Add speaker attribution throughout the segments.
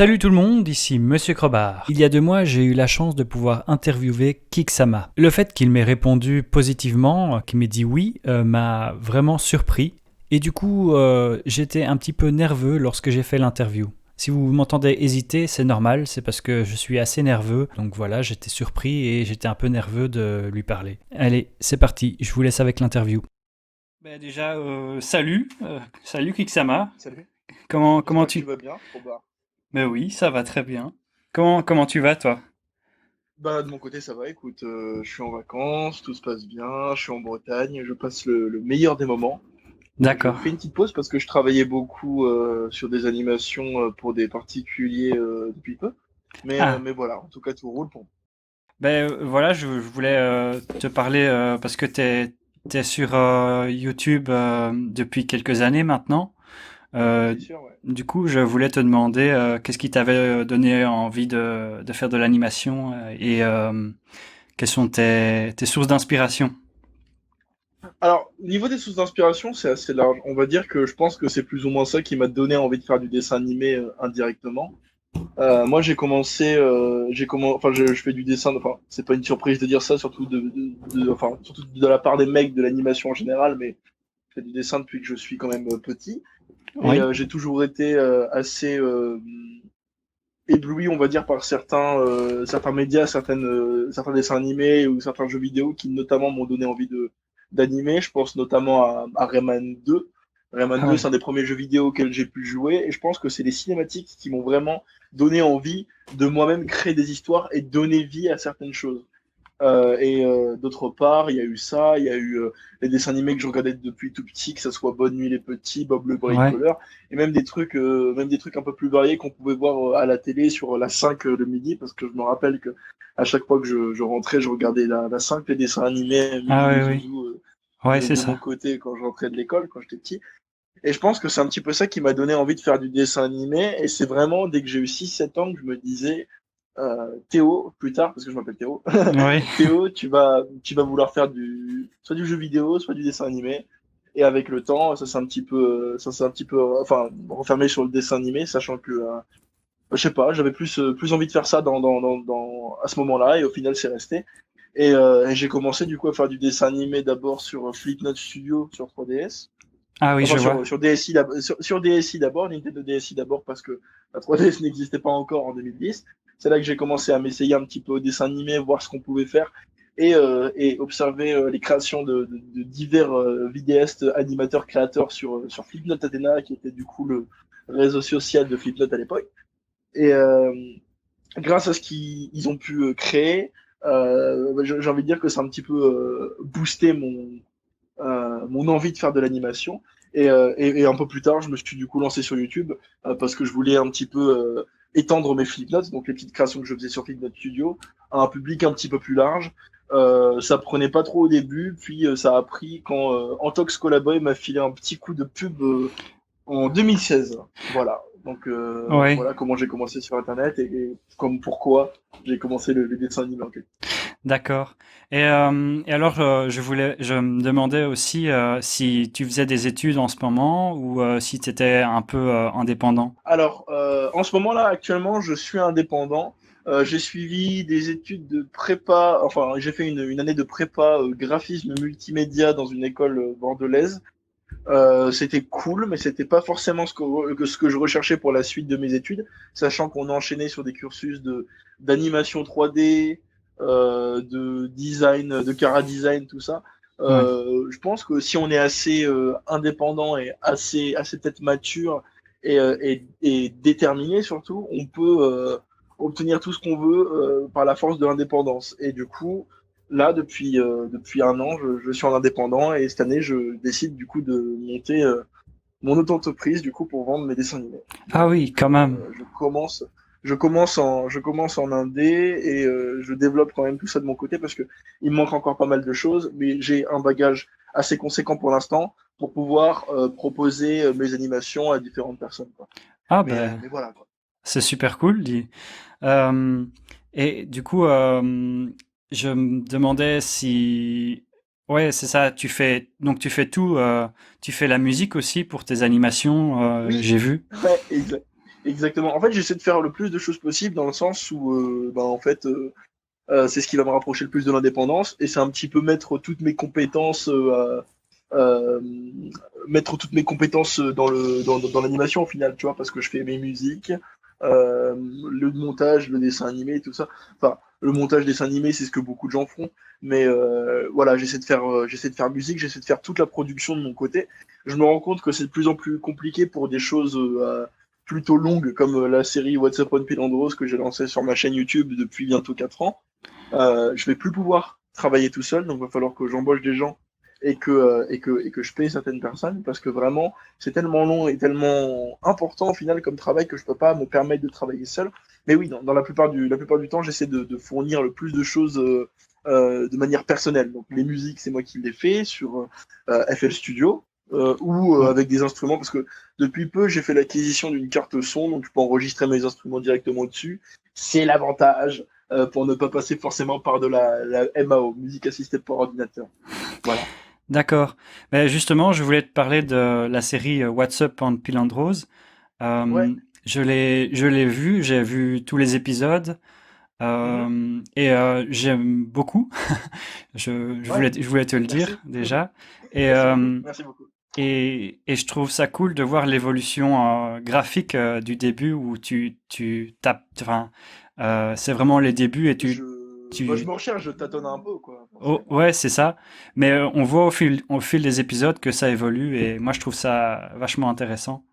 Speaker 1: Salut tout le monde, ici Monsieur Crobard. Il y a 2 mois, j'ai eu la chance de pouvoir interviewer Kiksama. Le fait qu'il m'ait répondu positivement, qu'il m'ait dit oui, m'a vraiment surpris. Et du coup, j'étais un petit peu nerveux lorsque j'ai fait l'interview. Si vous m'entendez hésiter, c'est normal, c'est parce que je suis assez nerveux. Donc voilà, j'étais surpris et j'étais un peu nerveux de lui parler. Allez, c'est parti, je vous laisse avec l'interview. Déjà, salut Kiksama.
Speaker 2: Salut,
Speaker 1: Comment
Speaker 2: j'espère que
Speaker 1: tu...
Speaker 2: tu vas bien. Bon bah,
Speaker 1: Ben oui, ça va très bien. Comment tu vas toi?
Speaker 2: bah de mon côté ça va, écoute, je suis en vacances, tout se passe bien, je suis en Bretagne, je passe le meilleur des moments. Je
Speaker 1: D'accord.
Speaker 2: fais une petite pause parce que je travaillais beaucoup sur des animations pour des particuliers depuis peu.
Speaker 1: Ah,
Speaker 2: Mais voilà, en tout cas tout roule pour moi.
Speaker 1: voilà, je voulais te parler parce que t'es sur YouTube depuis quelques années maintenant. Euh,
Speaker 2: C'est sûr, ouais.
Speaker 1: du coup, je voulais te demander qu'est-ce qui t'avait donné envie de faire de l'animation et quelles sont tes sources d'inspiration.
Speaker 2: Alors, au niveau des sources d'inspiration, c'est assez large. On va dire que je pense que c'est plus ou moins ça qui m'a donné envie de faire du dessin animé indirectement. Moi, enfin, je fais du dessin. Enfin, c'est pas une surprise de dire ça, surtout enfin, surtout de la part des mecs de l'animation en général, mais je fais du dessin depuis que je suis quand même petit. Et
Speaker 1: Oui.
Speaker 2: j'ai toujours été assez ébloui, on va dire, par certains médias, certains dessins animés ou certains jeux vidéo qui notamment m'ont donné envie de d'animer. Je pense notamment à Rayman 2. Rayman
Speaker 1: Ah
Speaker 2: 2,
Speaker 1: oui.
Speaker 2: c'est un des premiers jeux vidéo auxquels j'ai pu jouer et je pense que c'est les cinématiques qui m'ont vraiment donné envie de moi-même créer des histoires et donner vie à certaines choses. D'autre part, il y a eu ça, il y a eu les dessins animés que je regardais depuis tout petit, que ce soit Bonne Nuit les Petits, Bob le
Speaker 1: Ouais.
Speaker 2: Bricoleur, et même des trucs un peu plus variés qu'on pouvait voir à la télé sur la 5 le midi, parce que je me rappelle que à chaque fois que je rentrais, je regardais la 5, les dessins animés
Speaker 1: Ah
Speaker 2: Mimi
Speaker 1: oui,
Speaker 2: les
Speaker 1: oui.
Speaker 2: Zouzous
Speaker 1: Ouais, c'est
Speaker 2: de mon
Speaker 1: ça.
Speaker 2: côté quand je rentrais de l'école, quand j'étais petit. Et je pense que c'est un petit peu ça qui m'a donné envie de faire du dessin animé, et c'est vraiment dès que j'ai eu 6 7 ans que je me disais Théo, plus tard, parce que je m'appelle Théo,
Speaker 1: Oui.
Speaker 2: Théo, tu vas vouloir faire soit du jeu vidéo, soit du dessin animé. Et avec le temps, ça s'est un petit peu, enfin, refermé sur le dessin animé, sachant que, je sais pas, j'avais plus envie de faire ça à ce moment-là, et au final, c'est resté. Et j'ai commencé du coup à faire du dessin animé d'abord sur Flipnote Studio sur 3DS.
Speaker 1: Ah oui,
Speaker 2: Enfin,
Speaker 1: je vois.
Speaker 2: sur DSi, sur DSi d'abord, Nintendo DSi d'abord, parce que la 3DS n'existait pas encore en 2010. C'est là que j'ai commencé à m'essayer un petit peu au dessin animé, voir ce qu'on pouvait faire et observer les créations de divers vidéastes, animateurs, créateurs sur Flipnote Athena, qui était du coup le réseau social de Flipnote à l'époque. Et grâce à ce qu'ils ils ont pu créer, j'ai envie de dire que c'est un petit peu boosté mon envie de faire de l'animation. Et un peu plus tard, je me suis du coup lancé sur YouTube parce que je voulais un petit peu étendre mes Flipnotes, donc les petites créations que je faisais sur Flipnote Studio, à un public un petit peu plus large. Ça prenait pas trop au début, puis ça a pris quand Antox Colaboy m'a filé un petit coup de pub en 2016. Voilà. Donc
Speaker 1: Oui.
Speaker 2: voilà comment j'ai commencé sur Internet et comme pourquoi j'ai commencé le dessin animé en quelque
Speaker 1: D'accord. Et alors, je me demandais aussi si tu faisais des études en ce moment ou si tu étais un peu indépendant.
Speaker 2: Alors, en ce moment-là, actuellement, je suis indépendant. J'ai suivi des études de prépa, enfin, j'ai fait une année de prépa graphisme multimédia dans une école bordelaise. C'était cool, mais c'était pas forcément ce que je recherchais pour la suite de mes études, sachant qu'on a enchaîné sur des cursus d'animation 3D, de design, de cara design, tout ça.
Speaker 1: Ouais.
Speaker 2: Je pense que si on est assez indépendant et assez peut-être mature et déterminé surtout, on peut obtenir tout ce qu'on veut par la force de l'indépendance. Et du coup, là, depuis un an, je suis en indépendant et cette année, je décide du coup de monter mon auto-entreprise du coup pour vendre mes dessins animés.
Speaker 1: Ah
Speaker 2: Voilà,
Speaker 1: oui,
Speaker 2: donc
Speaker 1: quand même.
Speaker 2: je commence en indé et je développe quand même tout ça de mon côté parce que il me manque encore pas mal de choses, mais j'ai un bagage assez conséquent pour l'instant pour pouvoir proposer mes animations à différentes personnes, quoi.
Speaker 1: Ah ben,
Speaker 2: Mais voilà, quoi.
Speaker 1: c'est super cool. Euh, et du coup, je me demandais si... Ouais, c'est ça, tu fais tout, tu fais la musique aussi pour tes animations,
Speaker 2: Oui,
Speaker 1: j'ai vu.
Speaker 2: ouais, exact. exactement. En fait, j'essaie de faire le plus de choses possible dans le sens où, en fait, c'est ce qui va me rapprocher le plus de l'indépendance et c'est un petit peu euh, mettre toutes mes compétences dans l'animation au final, tu vois, parce que je fais mes musiques, le montage, le dessin animé, tout ça. Enfin, le montage dessin animé, c'est ce que beaucoup de gens font, mais voilà, j'essaie de faire musique, j'essaie de faire toute la production de mon côté. Je me rends compte que c'est de plus en plus compliqué pour des choses plutôt longues comme la série What's Up on Pilandros que j'ai lancée sur ma chaîne YouTube depuis bientôt 4 ans. Je vais plus pouvoir travailler tout seul, donc il va falloir que j'embauche des gens et que je paye certaines personnes parce que vraiment c'est tellement long et tellement important au final comme travail que je peux pas me permettre de travailler seul. Mais oui, dans la plupart du temps, j'essaie de fournir le plus de choses de manière personnelle. Donc les musiques, c'est moi qui les fais sur FL Studio. Ou
Speaker 1: Ouais.
Speaker 2: avec des instruments parce que depuis peu j'ai fait l'acquisition d'une carte son donc je peux enregistrer mes instruments directement dessus. C'est l'avantage pour ne pas passer forcément par de la MAO, musique assistée par ordinateur. Voilà.
Speaker 1: D'accord. Mais justement, je voulais te parler de la série What's Up on Pilandrose.
Speaker 2: Ouais.
Speaker 1: Euh, je l'ai vu, j'ai vu tous les épisodes
Speaker 2: Mhm.
Speaker 1: et j'aime beaucoup.
Speaker 2: Ouais.
Speaker 1: Je voulais te le dire
Speaker 2: Merci.
Speaker 1: déjà. Et,
Speaker 2: Merci beaucoup.
Speaker 1: euh,
Speaker 2: Merci beaucoup.
Speaker 1: et je trouve ça cool de voir l'évolution graphique du début où tu tapes. Enfin, c'est vraiment les débuts et
Speaker 2: Je
Speaker 1: tu,
Speaker 2: me recherche, je tâtonne un peu, quoi,
Speaker 1: oh,
Speaker 2: forcément.
Speaker 1: ouais, c'est ça. Mais on voit au fil des épisodes que ça évolue et moi je trouve ça vachement intéressant.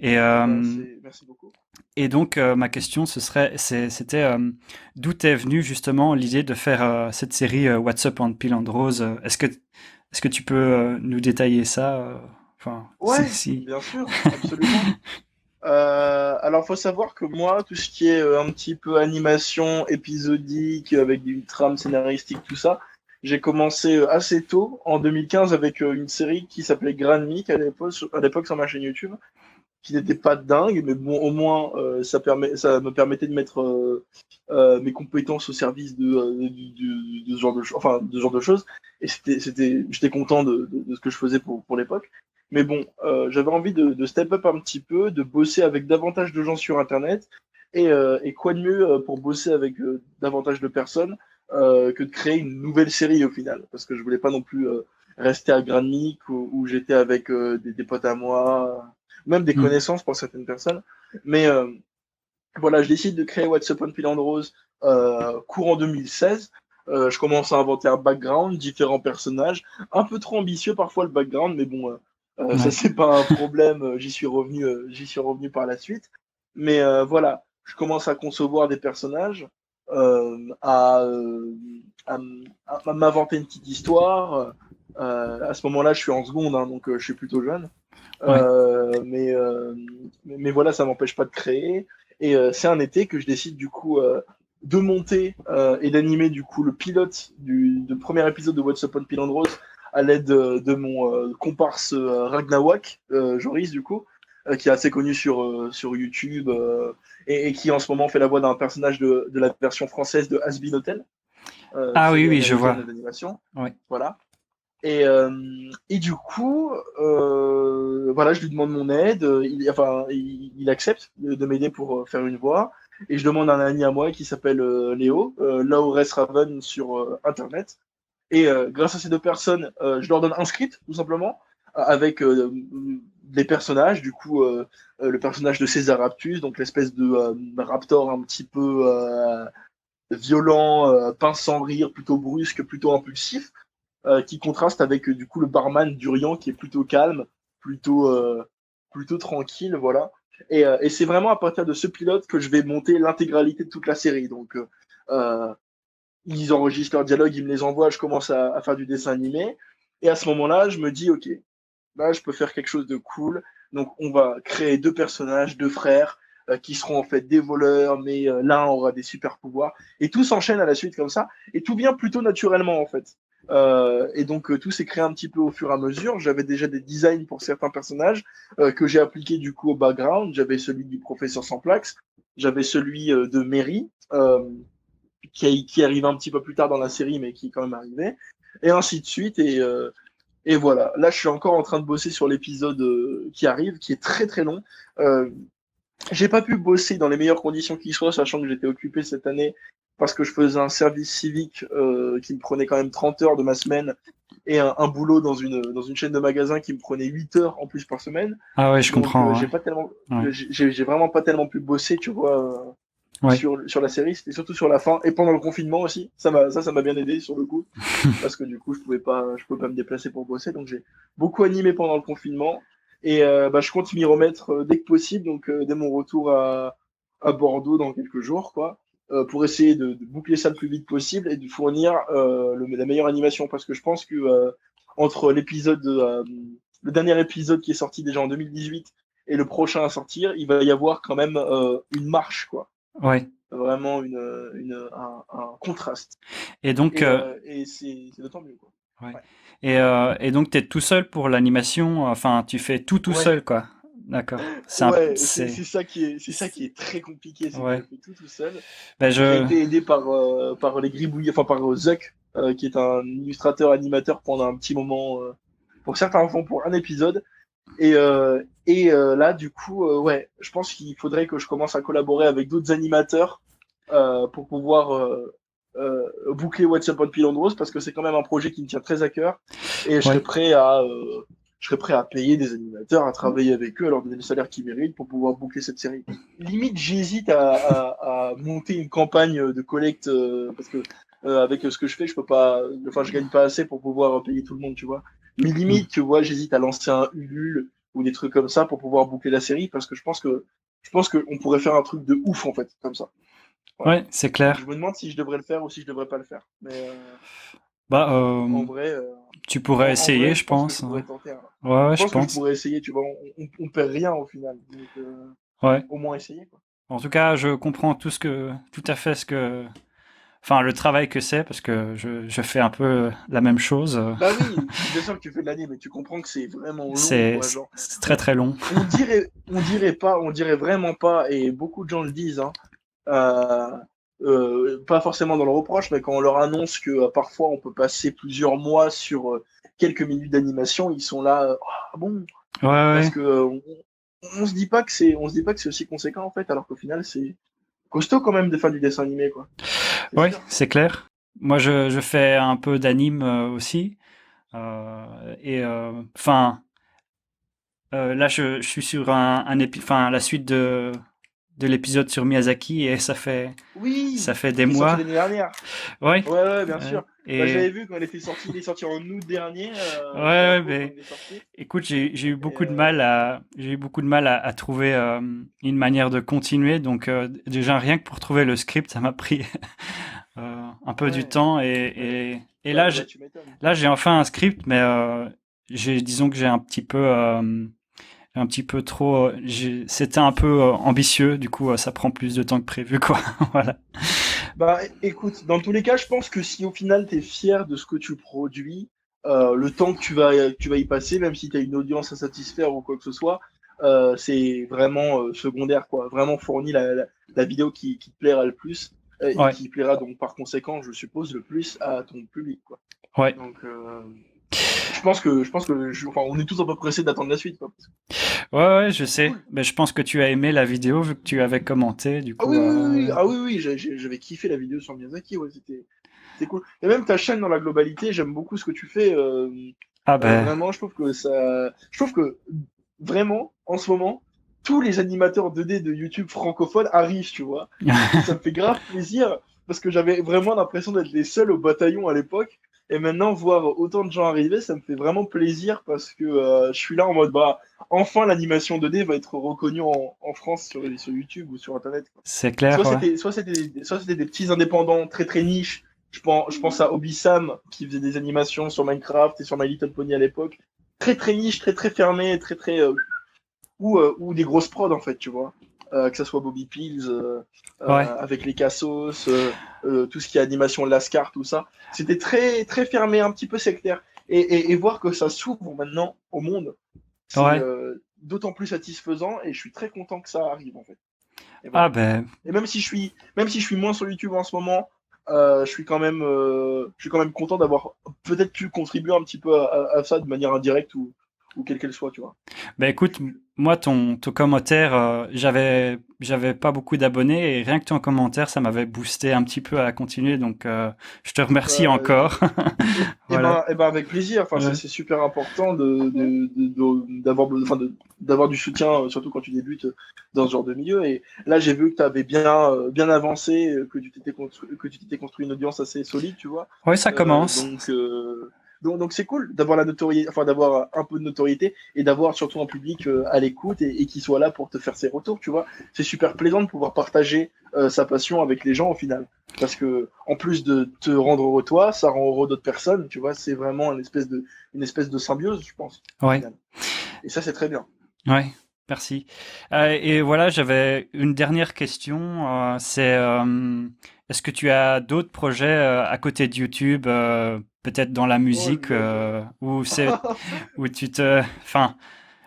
Speaker 1: Et,
Speaker 2: Eh ben,
Speaker 1: euh,
Speaker 2: merci beaucoup.
Speaker 1: et donc ma question c'était d'où t'es venue justement l'idée de faire cette série What's Up on Pilandrose. Est-ce que tu peux nous détailler ça enfin, si,
Speaker 2: Ouais,
Speaker 1: si.
Speaker 2: bien sûr, absolument. Alors, faut savoir que moi, tout ce qui est un petit peu animation épisodique, avec une trame scénaristique, tout ça, j'ai commencé assez tôt, en 2015, avec une série qui s'appelait Grand Meek à l'époque sur ma chaîne YouTube, qui n'était pas dingue, mais bon, au moins, ça me permettait de mettre mes compétences au service de ce genre de ce genre de choses. Et j'étais content de ce que je faisais pour l'époque. Mais bon, j'avais envie de step up un petit peu, de bosser avec davantage de gens sur Internet. Et quoi de mieux pour bosser avec davantage de personnes que de créer une nouvelle série au final. Parce que je voulais pas non plus rester à Granny où j'étais avec des potes à moi, même des
Speaker 1: Hmm.
Speaker 2: connaissances pour certaines personnes. Mais voilà, je décide de créer What's Up on Pilant Rose courant 2016. Je commence à inventer un background, différents personnages, un peu trop ambitieux parfois le background, mais bon, ça
Speaker 1: Ouais.
Speaker 2: c'est pas un problème. J'y suis revenu par la suite. Mais voilà, je commence à concevoir des personnages, euh, à, euh, à, à m'inventer une petite histoire. À ce moment-là, je suis en seconde, hein, donc je suis plutôt jeune.
Speaker 1: Ouais.
Speaker 2: Mais voilà, ça m'empêche pas de créer. Et c'est un été que je décide du coup de monter et d'animer du coup le pilote du premier épisode de What's Up on Pilandros à l'aide de mon comparse Ragnawak, Joris du coup, qui est assez connu sur YouTube et qui en ce moment fait la voix d'un personnage de la version française de Has Been Hotel,
Speaker 1: Ah oui,
Speaker 2: série
Speaker 1: oui, je
Speaker 2: américaine
Speaker 1: vois.
Speaker 2: d'animation.
Speaker 1: Ouais.
Speaker 2: Voilà. Et du coup, voilà, je lui demande mon aide. Il accepte de m'aider pour faire une voix. Et je demande à un ami à moi qui s'appelle Léo, Laures Raven sur Internet. Et grâce à ces deux personnes, je leur donne un script, tout simplement, avec des personnages. Du coup, le personnage de César Raptus, donc l'espèce de raptor un petit peu violent, pince sans rire, plutôt brusque, plutôt impulsif qui contraste avec du coup le barman Durian qui est plutôt calme, plutôt, plutôt tranquille, voilà. Et c'est vraiment à partir de ce pilote que je vais monter l'intégralité de toute la série. Donc, ils enregistrent leurs dialogues, ils me les envoient, je commence à faire du dessin animé. Et à ce moment-là, je me dis, ok, là, je peux faire quelque chose de cool. Donc, on va créer deux personnages, deux frères, qui seront en fait des voleurs, mais l'un aura des super pouvoirs. Et tout s'enchaîne à la suite comme ça. Et tout vient plutôt naturellement, en fait. Et donc, tout s'est créé un petit peu au fur et à mesure. J'avais déjà des designs pour certains personnages que j'ai appliqués du coup au background. J'avais celui du professeur Samplax. J'avais celui de Mary, qui arrive un petit peu plus tard dans la série, mais qui est quand même arrivé. Et ainsi de suite. Et voilà, là je suis encore en train de bosser sur l'épisode qui arrive, qui est très très long. Euh, J'ai pas pu bosser dans les meilleures conditions qui soient, sachant que j'étais occupé cette année parce que je faisais un service civique qui me prenait quand même 30 heures de ma semaine et un boulot dans une chaîne de magasins qui me prenait 8 heures en plus par semaine.
Speaker 1: Ah ouais, je
Speaker 2: Donc
Speaker 1: comprends, ouais.
Speaker 2: j'ai pas tellement,
Speaker 1: Ouais.
Speaker 2: j'ai vraiment pas tellement pu bosser, tu vois,
Speaker 1: Ouais.
Speaker 2: sur la série. C'était surtout sur la fin et pendant le confinement aussi. Ça m'a bien aidé sur le coup parce que du coup je pouvais pas me déplacer pour bosser. Donc j'ai beaucoup animé pendant le confinement et bah, je compte m'y remettre dès que possible. Donc dès mon retour à Bordeaux dans quelques jours, quoi. Pour essayer de boucler ça le plus vite possible et de fournir la meilleure animation parce que je pense que entre le dernier épisode qui est sorti déjà en 2018 et le prochain à sortir, il va y avoir quand même une marche, quoi.
Speaker 1: Ouais.
Speaker 2: Vraiment un contraste.
Speaker 1: Et donc,
Speaker 2: Et c'est d'autant mieux, quoi.
Speaker 1: ouais.
Speaker 2: Ouais.
Speaker 1: Et donc, tu es tout seul pour l'animation, enfin, tu fais tout
Speaker 2: Ouais,
Speaker 1: seul, quoi. D'accord.
Speaker 2: ouais,
Speaker 1: C'est,
Speaker 2: c'est ça qui est très compliqué, c'est que je
Speaker 1: ouais.
Speaker 2: fais tout seul.
Speaker 1: Ben
Speaker 2: J'ai
Speaker 1: je,
Speaker 2: été aidé par les gribouillis, enfin par Zuck, qui est un illustrateur animateur pendant un petit moment, pour certains font pour un épisode. Là, du coup, ouais, je pense qu'il faudrait que je commence à collaborer avec d'autres animateurs pour pouvoir boucler What's Up on Pilon Rose parce que c'est quand même un projet qui me tient très à cœur et
Speaker 1: ouais.
Speaker 2: je serais prêt à payer des animateurs, à travailler avec eux, à leur donner le salaire qu'ils méritent pour pouvoir boucler cette série. Limite, j'hésite à monter une campagne de collecte parce que avec ce que je fais, je peux pas, enfin, je gagne pas assez pour pouvoir payer tout le monde, tu vois. Mais
Speaker 1: Hmm.
Speaker 2: limite, tu vois, j'hésite à lancer un Ulule ou des trucs comme ça pour pouvoir boucler la série parce que je pense qu'on pourrait faire un truc de ouf en fait, comme ça. Ouais.
Speaker 1: Ouais, c'est
Speaker 2: Donc je
Speaker 1: clair.
Speaker 2: me demande si je devrais le faire ou si je devrais pas le faire. Mais
Speaker 1: Bah,
Speaker 2: en vrai,
Speaker 1: tu pourrais
Speaker 2: en vrai,
Speaker 1: essayer,
Speaker 2: je
Speaker 1: je
Speaker 2: pense que je
Speaker 1: pense.
Speaker 2: pourrais tenter.
Speaker 1: Ouais,
Speaker 2: Je
Speaker 1: ouais, je
Speaker 2: pense que je
Speaker 1: pense.
Speaker 2: pourrais essayer, tu vois. On perd rien au final. Donc
Speaker 1: Ouais.
Speaker 2: au moins essayer, quoi.
Speaker 1: En tout cas, je comprends tout à fait enfin, le travail que c'est, parce que je fais un peu la même chose.
Speaker 2: Bah oui, bien sûr que tu fais de l'année, mais tu comprends que c'est vraiment long,
Speaker 1: C'est,
Speaker 2: quoi. Genre,
Speaker 1: c'est très très long.
Speaker 2: on dirait vraiment pas, et beaucoup de gens le disent, hein, euh, pas forcément dans le reproche, mais quand on leur annonce que parfois on peut passer plusieurs mois sur quelques minutes d'animation, ils sont là, ah bon,
Speaker 1: Ouais,
Speaker 2: parce
Speaker 1: ouais.
Speaker 2: que on se dit pas que c'est aussi conséquent en fait, alors qu'au final c'est costaud quand même de faire du dessin animé, quoi. C'est
Speaker 1: Ouais,
Speaker 2: sûr.
Speaker 1: c'est clair. Moi, je fais un peu d'anime aussi. Enfin, là, je suis sur enfin, la suite de l'épisode sur Miyazaki et ça
Speaker 2: Oui,
Speaker 1: fait des
Speaker 2: qui est sorti
Speaker 1: mois.
Speaker 2: l'année dernière.
Speaker 1: Ouais.
Speaker 2: Ouais, ouais, bien sûr. Bah,
Speaker 1: Et
Speaker 2: j'avais vu quand il est sorti en août dernier,
Speaker 1: ouais,
Speaker 2: c'était en
Speaker 1: ouais,
Speaker 2: cours quand
Speaker 1: mais
Speaker 2: il est sorti.
Speaker 1: écoute, j'ai eu
Speaker 2: Et
Speaker 1: beaucoup de mal à trouver une manière de continuer. Donc déjà rien que pour trouver le script, ça m'a pris un peu du
Speaker 2: ouais,
Speaker 1: temps. Et là,
Speaker 2: bah tu m'étonnes.
Speaker 1: j'ai enfin un script, mais disons que j'ai un petit peu trop. C'était un peu ambitieux, du coup, ça prend plus de temps que prévu, quoi. Voilà.
Speaker 2: Bah écoute, dans tous les cas, je pense que si au final tu es fier de ce que tu produis, le temps que tu vas y passer, même si tu as une audience à satisfaire ou quoi que ce soit, c'est vraiment secondaire, quoi. Vraiment fournir la vidéo qui te plaira le plus et
Speaker 1: Ouais,
Speaker 2: qui plaira donc par conséquent, je suppose, le plus à ton public, quoi.
Speaker 1: ouais.
Speaker 2: Donc enfin, on est tous un peu pressés d'attendre la suite, quoi.
Speaker 1: Ouais, ouais, je
Speaker 2: C'est
Speaker 1: sais.
Speaker 2: cool.
Speaker 1: Mais je pense que tu as aimé la vidéo vu que tu avais commenté, du
Speaker 2: Ah
Speaker 1: coup.
Speaker 2: oui, oui, oui, oui. Ah oui, oui, j'avais kiffé la vidéo sur Miyazaki, ouais, c'était cool. Et même ta chaîne dans la globalité, j'aime beaucoup ce que tu fais.
Speaker 1: Ah ben,
Speaker 2: Vraiment, je trouve que vraiment, en ce moment, tous les animateurs 2D de YouTube francophones arrivent, tu vois. Et ça me fait grave plaisir parce que j'avais vraiment l'impression d'être les seuls au bataillon à l'époque. Et maintenant, voir autant de gens arriver, ça me fait vraiment plaisir parce que je suis là en mode, bah, enfin l'animation 2D va être reconnue en France sur YouTube ou sur Internet, quoi.
Speaker 1: c'est clair, ouais.
Speaker 2: Soit c'était des petits indépendants très très niches. Je pense à Obi-Sam qui faisait des animations sur Minecraft et sur My Little Pony à l'époque. Très très niche, très très fermé, très très ou des grosses prods en fait, tu vois. Que ça soit Bobby Pills
Speaker 1: Ouais,
Speaker 2: avec les Cassos, tout ce qui est animation Lascar, tout ça. C'était très très fermé, un petit peu sectaire. Et voir que ça s'ouvre maintenant au monde, c'est
Speaker 1: ouais.
Speaker 2: d'autant plus satisfaisant et je suis très content que ça arrive en fait. Et
Speaker 1: Ah
Speaker 2: voilà.
Speaker 1: ben,
Speaker 2: Et même si je suis moins sur YouTube en ce moment, je suis quand même content d'avoir peut-être pu contribuer un petit peu à ça de manière indirecte ou quelle qu'elle soit, tu vois.
Speaker 1: ben écoute, moi, ton commentaire, j'avais pas beaucoup d'abonnés et rien que ton commentaire, ça m'avait boosté un petit peu à continuer. Donc, je te remercie
Speaker 2: Bah,
Speaker 1: encore. Voilà.
Speaker 2: avec plaisir. Enfin,
Speaker 1: Ouais.
Speaker 2: c'est super important d'avoir du soutien, surtout quand tu débutes dans ce genre de milieu. Et là, j'ai vu que tu avais bien avancé, que tu t'étais construit une audience assez solide, tu vois.
Speaker 1: Ouais, ça
Speaker 2: Euh,
Speaker 1: commence.
Speaker 2: donc, euh, donc c'est cool d'avoir la notoriété, enfin d'avoir un peu de notoriété et d'avoir surtout un public à l'écoute et qui soit là pour te faire ses retours, tu vois. C'est super plaisant de pouvoir partager sa passion avec les gens au final. Parce que en plus de te rendre heureux toi, ça rend heureux d'autres personnes, tu vois. C'est vraiment une espèce de symbiose, je pense, au
Speaker 1: Ouais.
Speaker 2: final. Et ça, c'est très bien.
Speaker 1: Ouais, merci. Et voilà, j'avais une dernière question. Est-ce que tu as d'autres projets à côté de YouTube, peut-être dans la
Speaker 2: Oh
Speaker 1: musique,
Speaker 2: là là.
Speaker 1: où tu te, enfin,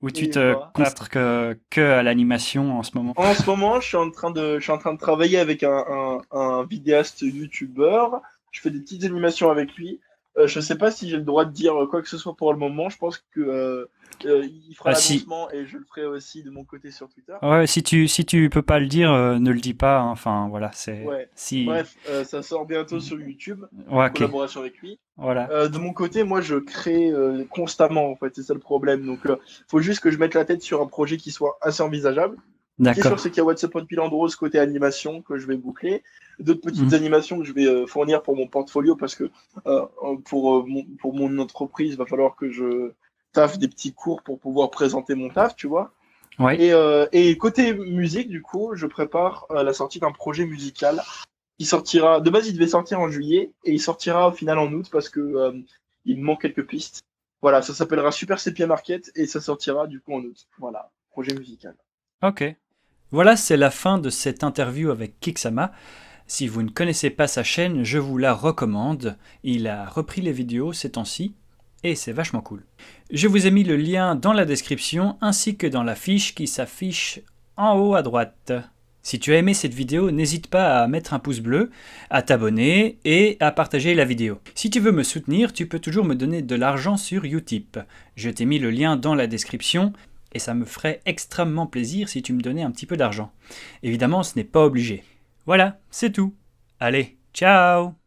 Speaker 1: où tu
Speaker 2: Et
Speaker 1: te
Speaker 2: bah.
Speaker 1: consacres que à l'animation en ce moment?
Speaker 2: En ce moment, je suis en train de travailler avec un vidéaste youtubeur. Je fais des petites animations avec lui. Je sais pas si j'ai le droit de dire quoi que ce soit pour le moment. Je pense que il fera
Speaker 1: Ah, si,
Speaker 2: l'annoncement et je le ferai aussi de mon côté sur Twitter.
Speaker 1: ouais, si tu peux pas le dire, ne le dis pas, hein. Enfin, voilà, c'est
Speaker 2: Ouais.
Speaker 1: si.
Speaker 2: Bref, ça sort bientôt sur YouTube
Speaker 1: Ouais,
Speaker 2: en
Speaker 1: ok,
Speaker 2: collaboration avec lui.
Speaker 1: voilà,
Speaker 2: De mon côté, moi, je crée constamment, en fait, c'est ça le problème. Donc, faut juste que je mette la tête sur un projet qui soit assez envisageable. Ce qui est sûr,
Speaker 1: d'accord.
Speaker 2: c'est qu'il y a What's Up on Pilandrose côté animation que je vais boucler, d'autres
Speaker 1: Hmm.
Speaker 2: petites animations que je vais fournir pour mon portfolio parce que pour mon entreprise, il va falloir que je taffe des petits cours pour pouvoir présenter mon taf, tu vois.
Speaker 1: Ouais,
Speaker 2: Et côté musique, du coup, je prépare la sortie d'un projet musical qui sortira. De base, il devait sortir en juillet et il sortira au final en août parce que il me manque quelques pistes. Voilà, ça s'appellera Super Sepia Market et ça sortira du coup en août. Voilà, projet musical.
Speaker 1: ok. Voilà, c'est la fin de cette interview avec Kiksama. Si vous ne connaissez pas sa chaîne, je vous la recommande. Il a repris les vidéos ces temps-ci et c'est vachement cool. Je vous ai mis le lien dans la description ainsi que dans la fiche qui s'affiche en haut à droite. Si tu as aimé cette vidéo, n'hésite pas à mettre un pouce bleu, à t'abonner et à partager la vidéo. Si tu veux me soutenir, tu peux toujours me donner de l'argent sur Utip. Je t'ai mis le lien dans la description et ça me ferait extrêmement plaisir si tu me donnais un petit peu d'argent. Évidemment, ce n'est pas obligé. Voilà, c'est tout. Allez, ciao!